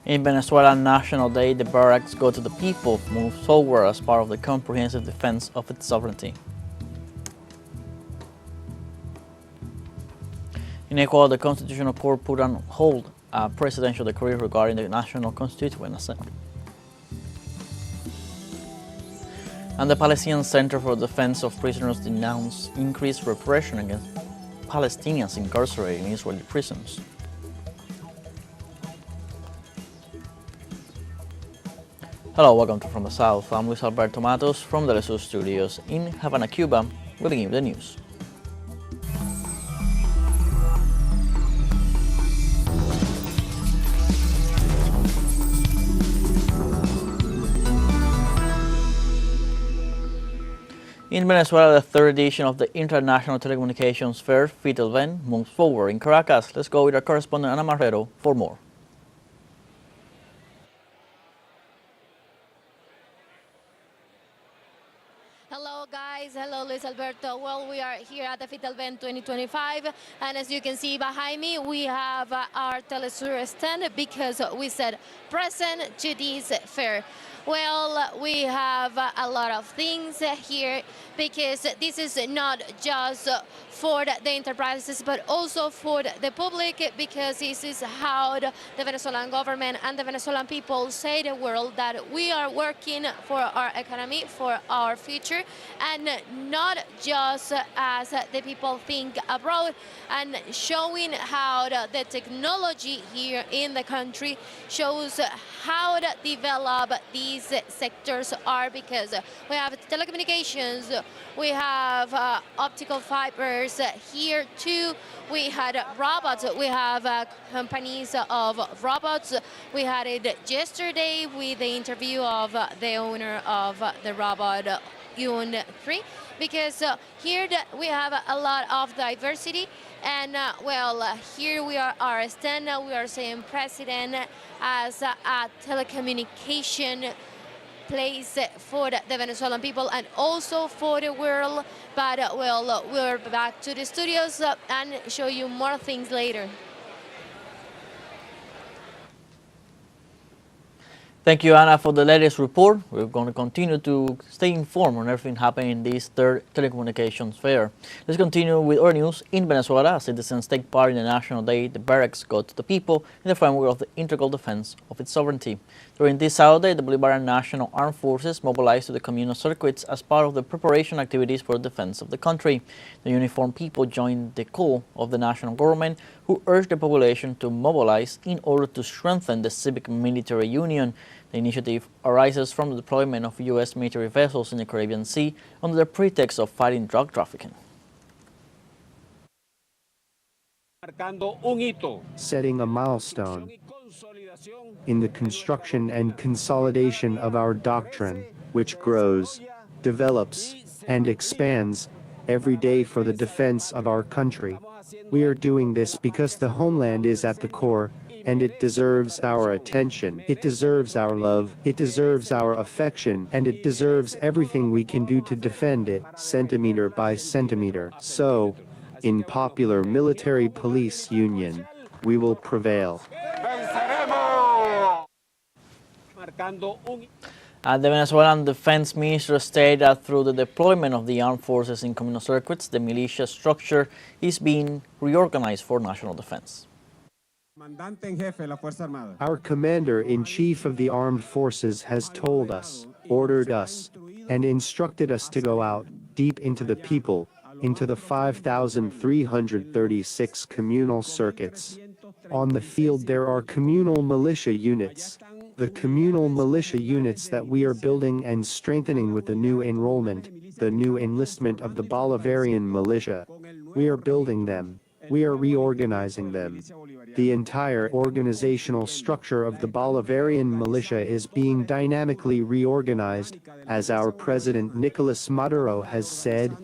In Venezuela National Day, the barracks go to the people moves forward as part of the comprehensive defense of its sovereignty. In Ecuador, the Constitutional Court put on hold a presidential decree regarding the National Constituent Assembly. And the Palestinian Center for the Defense of Prisoners denounced increased repression against Palestinians incarcerated in Israeli prisons. Hello, welcome to From the South. I'm Luis Alberto Matos from the teleSUR studios in Havana, Cuba. We'll begin with the news. In Venezuela, the third edition of the International Telecommunications Fair, FTS, moves forward in Caracas. Let's go with our correspondent Ana Marrero for more. Hello guys, hello Luis Alberto. Well, we are here at the FTS 2025, and as you can see behind me, we have our teleSUR stand because we said present to this fair. Well, we have a lot of things here because this is not just for the enterprises but also for the public, because this is how the Venezuelan government and the Venezuelan people say to the world that we are working for our economy, for our future, and not just as the people think abroad, and showing how the technology here in the country shows how to develop these sectors are, because we have telecommunications, we have optical fibers here too, we had robots, we have companies of robots. We had it yesterday with the interview of the owner of the robot Yun 3, because here we have a lot of diversity, and here we are our stand. We are saying president as a telecommunication place for the Venezuelan people and also for the world. But we're back to the studios and show you more things later. Thank you, Anna, for the latest report. We're going to continue to stay informed on everything happening in this third telecommunications fair. Let's continue with our news. In Venezuela, citizens take part in the National Day. The barracks go to the people in the framework of the integral defense of its sovereignty. During this Saturday, the Bolivarian National Armed Forces mobilized to the communal circuits as part of the preparation activities for the defense of the country. The uniformed people joined the call of the national government, who urged the population to mobilize in order to strengthen the civic-military union. The initiative arises from the deployment of U.S. military vessels in the Caribbean Sea under the pretext of fighting drug trafficking. Setting a milestone in the construction and consolidation of our doctrine, which grows, develops, and expands every day for the defense of our country. We are doing this because the homeland is at the core, and it deserves our attention, it deserves our love, it deserves our affection, and it deserves everything we can do to defend it, centimeter by centimeter. So, in popular military police union, we will prevail. The Venezuelan Defense Minister stated that through the deployment of the armed forces in communal circuits, the militia structure is being reorganized for national defense. Our Commander-in-Chief of the Armed Forces has told us, ordered us, and instructed us to go out, deep into the people, into the 5,336 communal circuits. On the field there are communal militia units. The communal militia units that we are building and strengthening with the new enrollment, the new enlistment of the Bolivarian militia. We are building them. We are reorganizing them. The entire organizational structure of the Bolivarian militia is being dynamically reorganized, as our President Nicolas Maduro has said.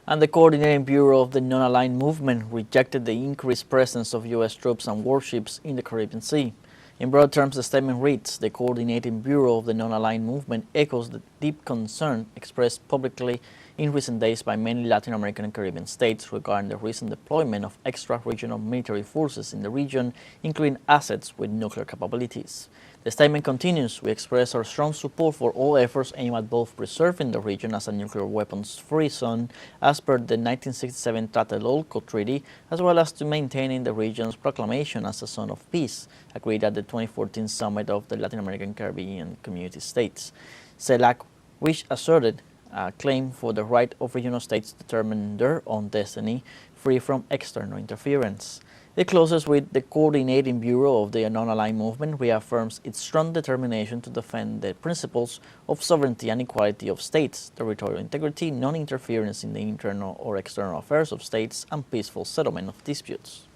And the Coordinating Bureau of the Non-Aligned Movement rejected the increased presence of U.S. troops and warships in the Caribbean Sea. In broad terms, the statement reads, the Coordinating Bureau of the Non-Aligned Movement echoes the deep concern expressed publicly in recent days by many Latin American and Caribbean states regarding the recent deployment of extra-regional military forces in the region, including assets with nuclear capabilities. The statement continues, we express our strong support for all efforts aimed at both preserving the region as a nuclear weapons-free zone as per the 1967 Tlatelolco Treaty, as well as to maintaining the region's proclamation as a zone of peace, agreed at the 2014 summit of the Latin American Caribbean Community States. CELAC, which asserted a claim for the right of regional states to determine their own destiny, free from external interference. It closes with the Coordinating Bureau of the Non-Aligned Movement reaffirms its strong determination to defend the principles of sovereignty and equality of states, territorial integrity, non-interference in the internal or external affairs of states, and peaceful settlement of disputes.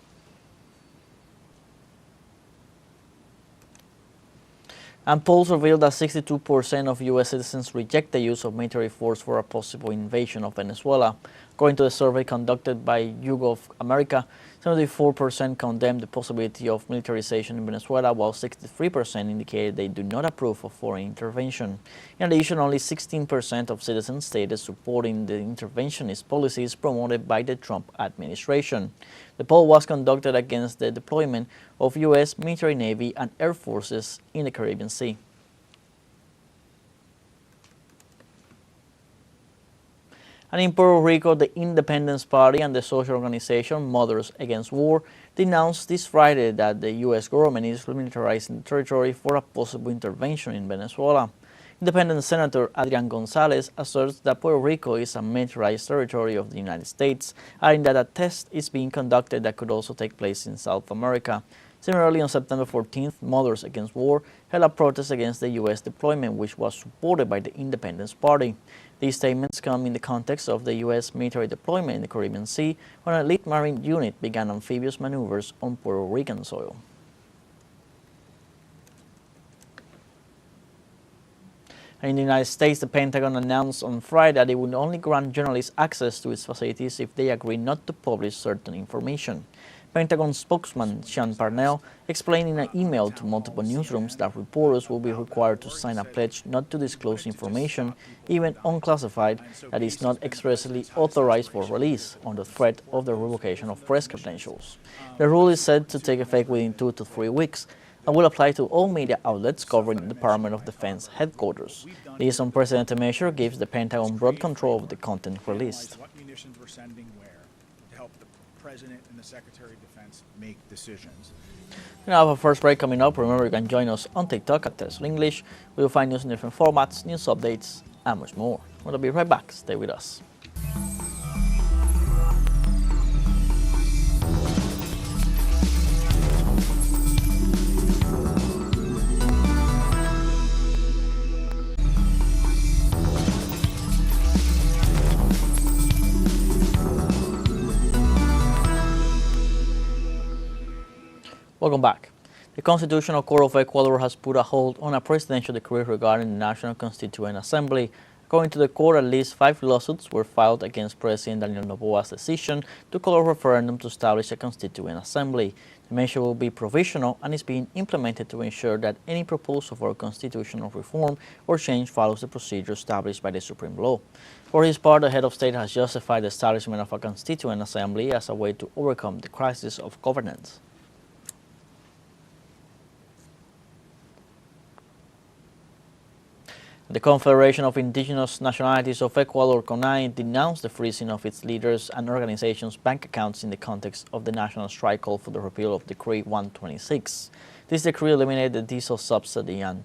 And polls revealed that 62% of U.S. citizens reject the use of military force for a possible invasion of Venezuela. According to a survey conducted by YouGov America, 74% condemned the possibility of militarization in Venezuela, while 63% indicated they do not approve of foreign intervention. In addition, only 16% of citizens stated supporting the interventionist policies promoted by the Trump administration. The poll was conducted against the deployment of U.S. military, Navy, and Air Forces in the Caribbean Sea. And in Puerto Rico, the Independence Party and the social organization Mothers Against War denounced this Friday that the U.S. government is militarizing the territory for a possible intervention in Venezuela. Independent Senator Adrian Gonzalez asserts that Puerto Rico is a militarized territory of the United States, adding that a test is being conducted that could also take place in South America. Similarly, on September 14th, Mothers Against War held a protest against the U.S. deployment, which was supported by the Independence Party. These statements come in the context of the U.S. military deployment in the Caribbean Sea, when an elite marine unit began amphibious maneuvers on Puerto Rican soil. In the United States, the Pentagon announced on Friday that it would only grant journalists access to its facilities if they agree not to publish certain information. Pentagon spokesman Sean Parnell explained in an email to multiple newsrooms that reporters will be required to sign a pledge not to disclose information, even unclassified, that is not expressly authorized for release, under threat of the revocation of press credentials. The rule is said to take effect within 2 to 3 weeks and will apply to all media outlets covering the Department of Defense headquarters. This unprecedented measure gives the Pentagon broad control of the content released. What munitions we're sending where to help the President and the Secretary of Defense make decisions. We now have a first break coming up. Remember, you can join us on TikTok at teleSUR English. We will find news in different formats, news updates, and much more. We'll be right back. Stay with us. Welcome back. The Constitutional Court of Ecuador has put a hold on a presidential decree regarding the National Constituent Assembly. According to the court, at least 5 lawsuits were filed against President Daniel Noboa's decision to call a referendum to establish a Constituent Assembly. The measure will be provisional and is being implemented to ensure that any proposal for constitutional reform or change follows the procedure established by the Supreme Law. For his part, the head of state has justified the establishment of a Constituent Assembly as a way to overcome the crisis of governance. The Confederation of Indigenous Nationalities of Ecuador, CONAI, denounced the freezing of its leaders' and organizations' bank accounts in the context of the national strike call for the repeal of Decree 126. This decree eliminated the diesel subsidy and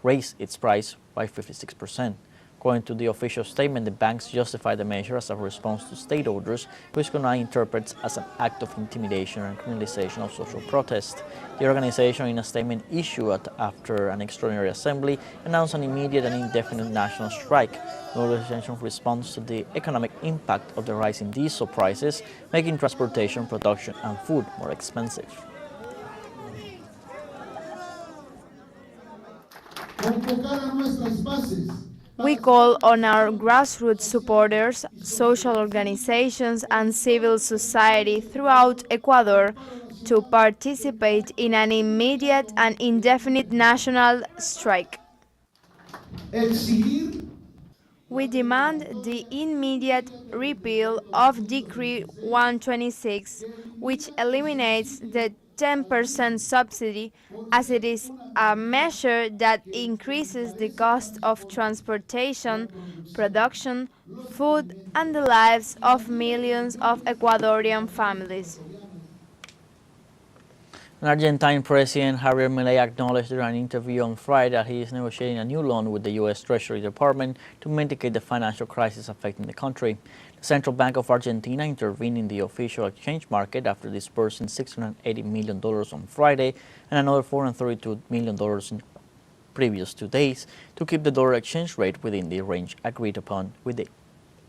raised its price by 56%. According to the official statement, the banks justified the measure as a response to state orders, which CONAI interprets as an act of intimidation and criminalization of social protest. The organization, in a statement issued after an extraordinary assembly, announced an immediate and indefinite national strike. The organization responds to the economic impact of the rising diesel prices, making transportation, production, and food more expensive. We call on our grassroots supporters, social organizations, and civil society throughout Ecuador to participate in an immediate and indefinite national strike. We demand the immediate repeal of Decree 126, which eliminates the 10% subsidy, as it is a measure that increases the cost of transportation, production, food, and the lives of millions of Ecuadorian families. Argentine President Javier Milei acknowledged during an interview on Friday that he is negotiating a new loan with the U.S. Treasury Department to mitigate the financial crisis affecting the country. The Central Bank of Argentina intervened in the official exchange market after disbursing $680 million on Friday and another $432 million in previous 2 days to keep the dollar exchange rate within the range agreed upon with the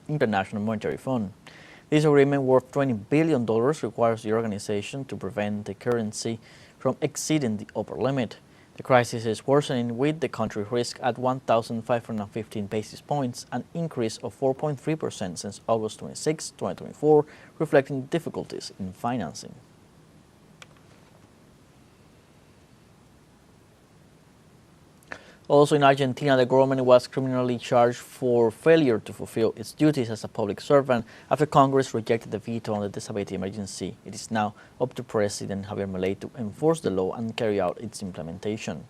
International Monetary Fund. This agreement, worth $20 billion, requires the organization to prevent the currency from exceeding the upper limit. The crisis is worsening, with the country risk at 1,515 basis points, an increase of 4.3% since August 26, 2024, reflecting difficulties in financing. Also in Argentina, the government was criminally charged for failure to fulfill its duties as a public servant after Congress rejected the veto on the disability emergency. It is now up to President Javier Milei to enforce the law and carry out its implementation.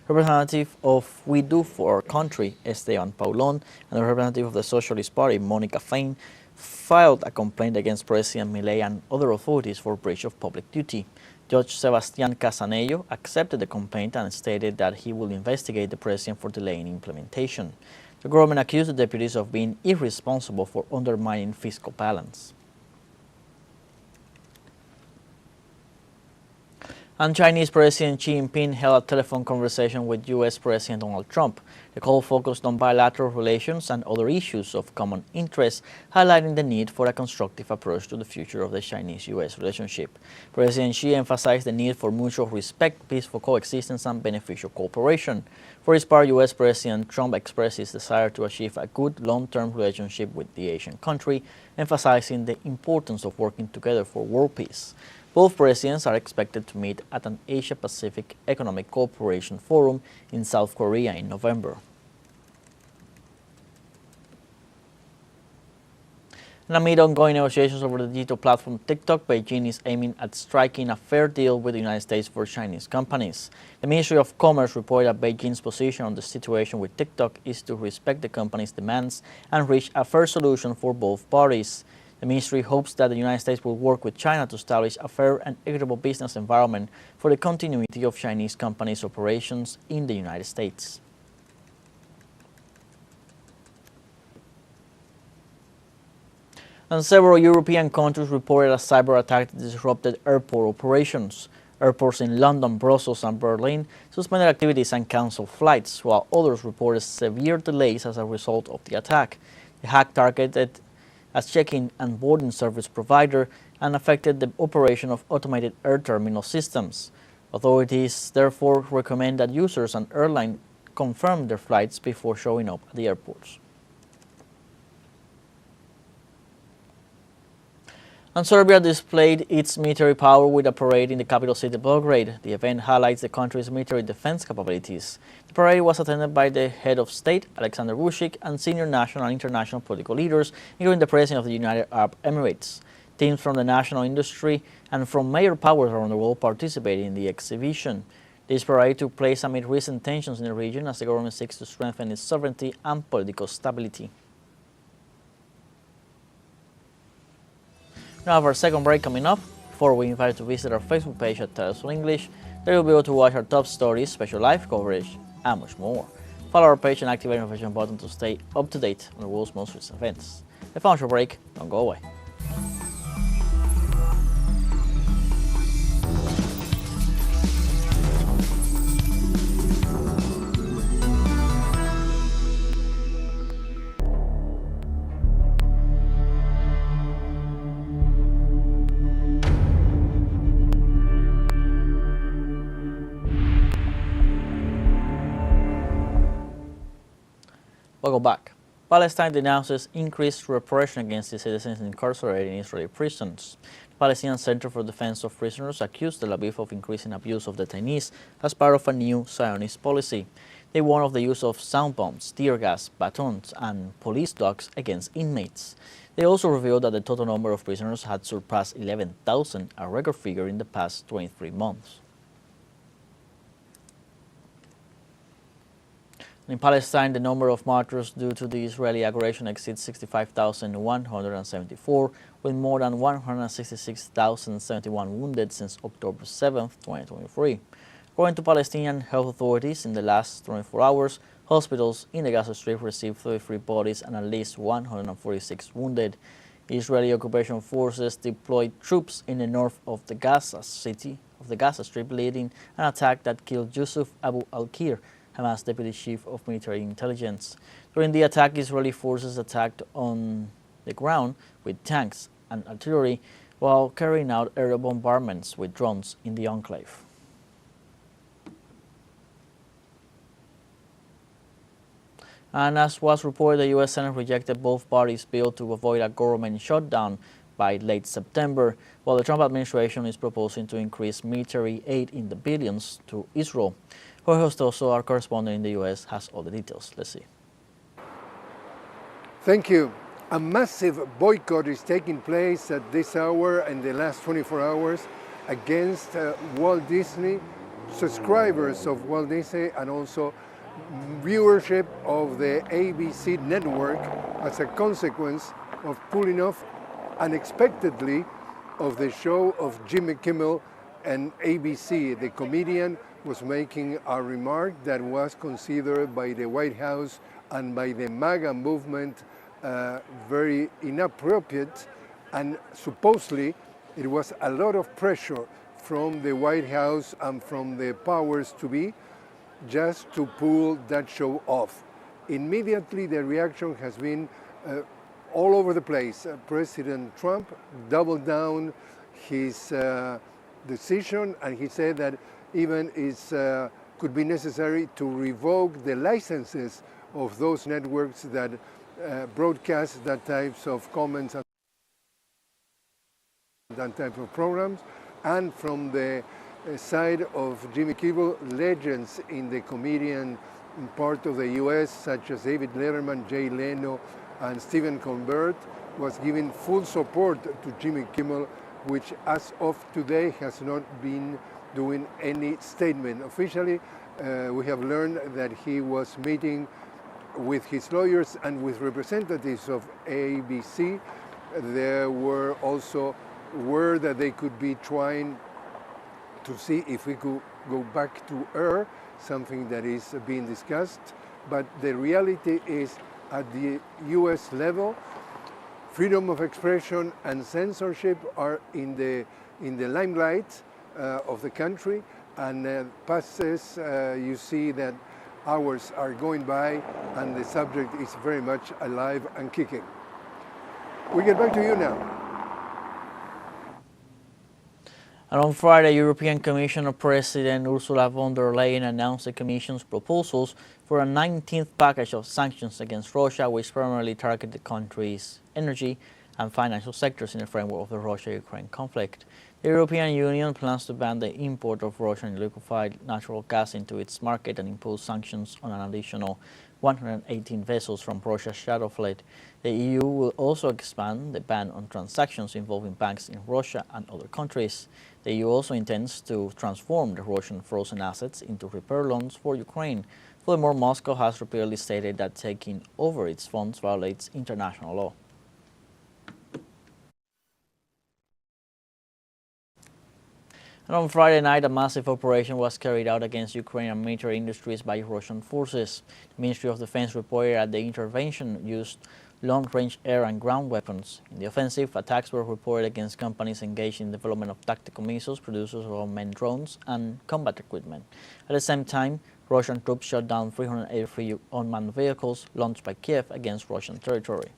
Representative of We Do for Our Country, Esteban Paulón, and the representative of the Socialist Party, Monica Fein, filed a complaint against President Milei and other authorities for breach of public duty. Judge Sebastián Casanello accepted the complaint and stated that he will investigate the president for delaying implementation. The government accused the deputies of being irresponsible for undermining fiscal balance. And Chinese President Xi Jinping held a telephone conversation with U.S. President Donald Trump. The call focused on bilateral relations and other issues of common interest, highlighting the need for a constructive approach to the future of the Chinese-U.S. relationship. President Xi emphasized the need for mutual respect, peaceful coexistence, and beneficial cooperation. For his part, U.S. President Trump expressed his desire to achieve a good long-term relationship with the Asian country, emphasizing the importance of working together for world peace. Both presidents are expected to meet at an Asia-Pacific Economic Cooperation Forum in South Korea in November. And amid ongoing negotiations over the digital platform TikTok, Beijing is aiming at striking a fair deal with the United States for Chinese companies. The Ministry of Commerce reported that Beijing's position on the situation with TikTok is to respect the company's demands and reach a fair solution for both parties. The ministry hopes that the United States will work with China to establish a fair and equitable business environment for the continuity of Chinese companies' operations in the United States. And several European countries reported a cyber attack that disrupted airport operations. Airports in London, Brussels, and Berlin suspended activities and canceled flights, while others reported severe delays as a result of the attack. The hack targeted a check-in and boarding service provider and affected the operation of automated air terminal systems. Authorities therefore recommend that users and airlines confirm their flights before showing up at the airports. And Serbia displayed its military power with a parade in the capital city, Belgrade. The event highlights the country's military defense capabilities. The parade was attended by the head of state, Alexander Vučić, and senior national and international political leaders, including the president of the United Arab Emirates. Teams from the national industry and from major powers around the world participated in the exhibition. This parade took place amid recent tensions in the region as the government seeks to strengthen its sovereignty and political stability. We have our second break coming up. Before we invite you to visit our Facebook page at teleSUR English, there you'll be able to watch our top stories, special live coverage, and much more. Follow our page and activate the notification button to stay up to date on the world's most recent events. If you found your break, don't go away. Welcome back. Palestine denounces increased repression against its citizens incarcerated in Israeli prisons. The Palestinian Center for Defense of Prisoners accused Tel Aviv of increasing abuse of detainees as part of a new Zionist policy. They warned of the use of sound bombs, tear gas, batons, and police dogs against inmates. They also revealed that the total number of prisoners had surpassed 11,000, a record figure in the past 23 months. In Palestine, the number of martyrs due to the Israeli aggression exceeds 65,174, with more than 166,071 wounded since October 7, 2023. According to Palestinian health authorities, in the last 24 hours, hospitals in the Gaza Strip received 33 bodies and at least 146 wounded. Israeli occupation forces deployed troops in the north of the Gaza Strip, leading an attack that killed Yusuf Abu al-Kir, Hamas deputy chief of military intelligence. During the attack, Israeli forces attacked on the ground with tanks and artillery while carrying out aerial bombardments with drones in the enclave. And as was reported, the U.S. Senate rejected both parties' bill to avoid a government shutdown by late September, while the Trump administration is proposing to increase military aid in the billions to Israel. Jorge Hostoso, our correspondent in the U.S., has all the details. Let's see. Thank you. A massive boycott is taking place at this hour and the last 24 hours against Walt Disney, subscribers of Walt Disney, and also viewership of the ABC network as a consequence of pulling off unexpectedly of the show of Jimmy Kimmel and ABC. The comedian was making a remark that was considered by the White House and by the MAGA movement very inappropriate, and supposedly it was a lot of pressure from the White House and from the powers to be just to pull that show off. Immediately the reaction has been all over the place. President Trump doubled down his decision, and he said that even it could be necessary to revoke the licenses of those networks that broadcast that types of comments and that type of programs. And from the side of Jimmy Kimmel, legends in the comedian part of the US, such as David Letterman, Jay Leno, and Stephen Colbert, was giving full support to Jimmy Kimmel, which as of today has not been doing any statement. Officially, we have learned that he was meeting with his lawyers and with representatives of ABC. There were also word that they could be trying to see if we could go back to air, something that is being discussed. But the reality is, at the US level, freedom of expression and censorship are in the limelight of the country, and passes, you see that hours are going by and the subject is very much alive and kicking. We get back to you now. And on Friday, European Commission President Ursula von der Leyen announced the Commission's proposals for a 19th package of sanctions against Russia, which primarily target the country's energy and financial sectors in the framework of the Russia-Ukraine conflict. The European Union plans to ban the import of Russian liquefied natural gas into its market and impose sanctions on an additional 118 vessels from Russia's shadow fleet. The EU will also expand the ban on transactions involving banks in Russia and other countries. The EU also intends to transform the Russian frozen assets into repair loans for Ukraine. Furthermore, Moscow has repeatedly stated that taking over its funds violates international law. And on Friday night, a massive operation was carried out against Ukrainian military industries by Russian forces. The Ministry of Defense reported that the intervention used long-range air and ground weapons. In the offensive, attacks were reported against companies engaged in development of tactical missiles, producers of unmanned drones, and combat equipment. At the same time, Russian troops shot down 383 unmanned vehicles launched by Kiev against Russian territory.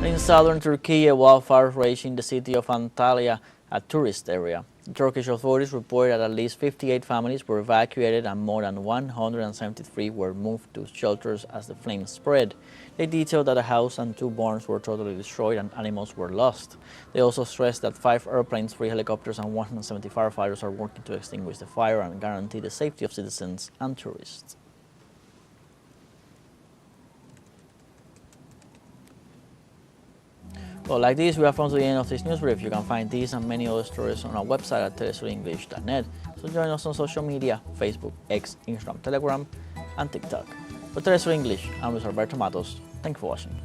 In southern Turkey, wildfires rage in the city of Antalya, a tourist area. The Turkish authorities reported that at least 58 families were evacuated and more than 173 were moved to shelters as the flames spread. They detailed that a house and 2 barns were totally destroyed and animals were lost. They also stressed that 5 airplanes, 3 helicopters and 170 firefighters are working to extinguish the fire and guarantee the safety of citizens and tourists. Well, like this, we have come to the end of this news brief. You can find these and many other stories on our website at telesurenglish.net. So join us on social media, Facebook, X, Instagram, Telegram, and TikTok. For TeleSUR English, I'm Luis Alberto Matos. Thank you for watching.